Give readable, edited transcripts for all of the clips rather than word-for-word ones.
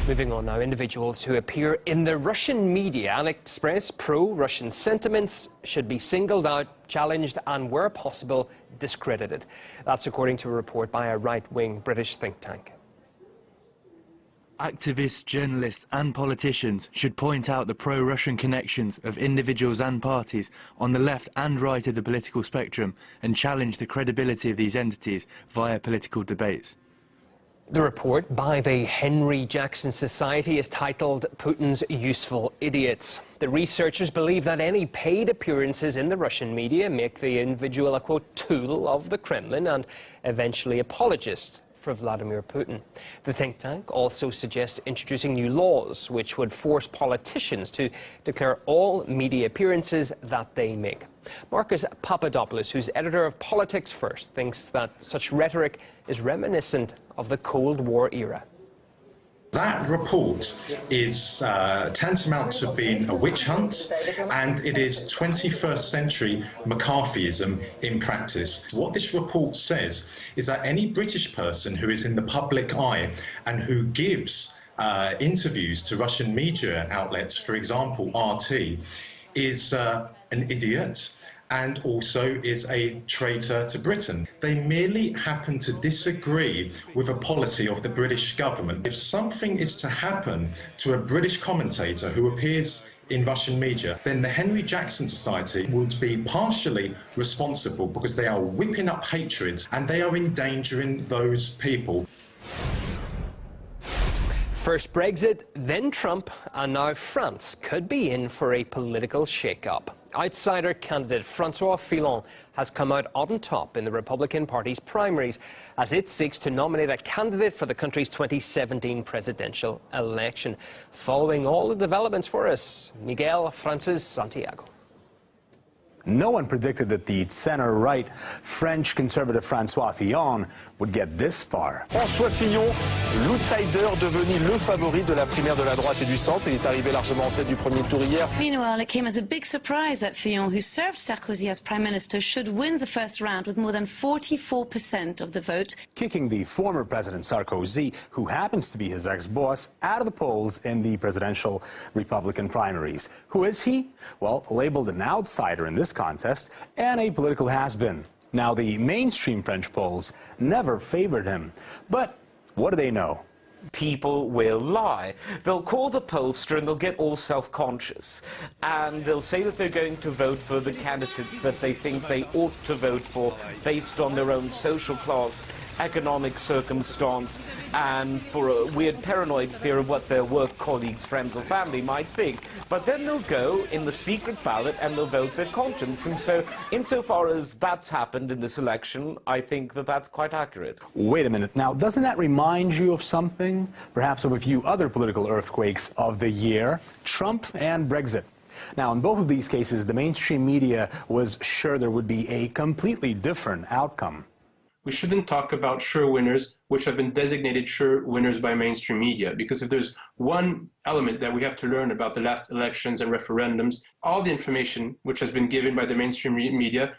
Moving on now, individuals who appear in the Russian media and express pro-Russian sentiments should be singled out, challenged and, where possible, discredited. That's according to a report by a right-wing British think tank. Activists, journalists and politicians should point out the pro-Russian connections of individuals and parties on the left and right of the political spectrum and challenge the credibility of these entities via political debates. The report by the Henry Jackson Society is titled Putin's Useful Idiots. The researchers believe that any paid appearances in the Russian media make the individual a, quote, tool of the Kremlin and eventually apologist for Vladimir Putin. The think tank also suggests introducing new laws which would force politicians to declare all media appearances that they make. Marcus Papadopoulos, who's editor of Politics First, thinks that such rhetoric is reminiscent of the Cold War era. That report is tantamount to being a witch hunt, and it is 21st century McCarthyism in practice. What this report says is that any British person who is in the public eye and who gives interviews to Russian media outlets, for example RT, is an idiot and also is a traitor to Britain. They merely happen to disagree with a policy of the British government. If something is to happen to a British commentator who appears in Russian media, then the Henry Jackson Society would be partially responsible because they are whipping up hatred and they are endangering those people. First Brexit, then Trump, and now France could be in for a political shake-up. Outsider candidate François Fillon has come out on top in the Republican Party's primaries as it seeks to nominate a candidate for the country's 2017 presidential election. Following all the developments for us, Miguel Francis Santiago. No one predicted that the center-right French conservative François Fillon would get this far. François Fillon, l'outsider devenu le favori de la primaire de la droite et du centre. Il est arrivé largement en tête du premier tour hier. Meanwhile, it came as a big surprise that Fillon, who served Sarkozy as prime minister, should win the first round with more than 44% of the vote. Kicking the former President Sarkozy, who happens to be his ex-boss, out of the polls in the presidential Republican primaries. Who is he? Well, labeled an outsider in this contest and a political has-been. Now, the mainstream French polls never favored him. But what do they know? People will lie. They'll call the pollster and they'll get all self-conscious. And they'll say that they're going to vote for the candidate that they think they ought to vote for based on their own social class, economic circumstance, and for a weird paranoid fear of what their work colleagues, friends or family might think. But then they'll go in the secret ballot and they'll vote their conscience. And so, insofar as that's happened in this election, I think that that's quite accurate. Wait a minute. Now, doesn't that remind you of something? Perhaps of a few other political earthquakes of the year, Trump and Brexit. Now, in both of these cases, the mainstream media was sure there would be a completely different outcome. We shouldn't talk about sure winners, which have been designated sure winners by mainstream media, because if there's one element that we have to learn about the last elections and referendums, all the information which has been given by the mainstream media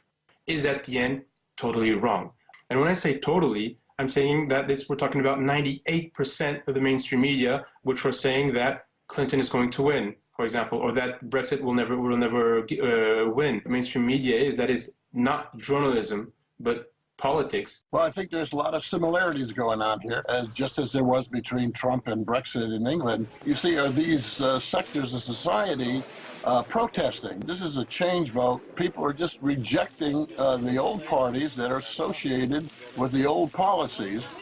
is at the end totally wrong. And when I say totally, I'm saying that we're talking about 98% of the mainstream media, which are saying that Clinton is going to win, for example, or that Brexit will never win. Mainstream media is not journalism, but politics. Well, I think there's a lot of similarities going on here, just as there was between Trump and Brexit in England. You see, these sectors of society protesting. This is a change vote. People are just rejecting the old parties that are associated with the old policies.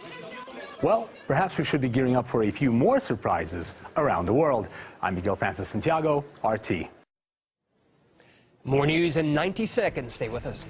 Well, perhaps we should be gearing up for a few more surprises around the world. I'm Miguel Francis Santiago, RT. More news in 90 seconds. Stay with us.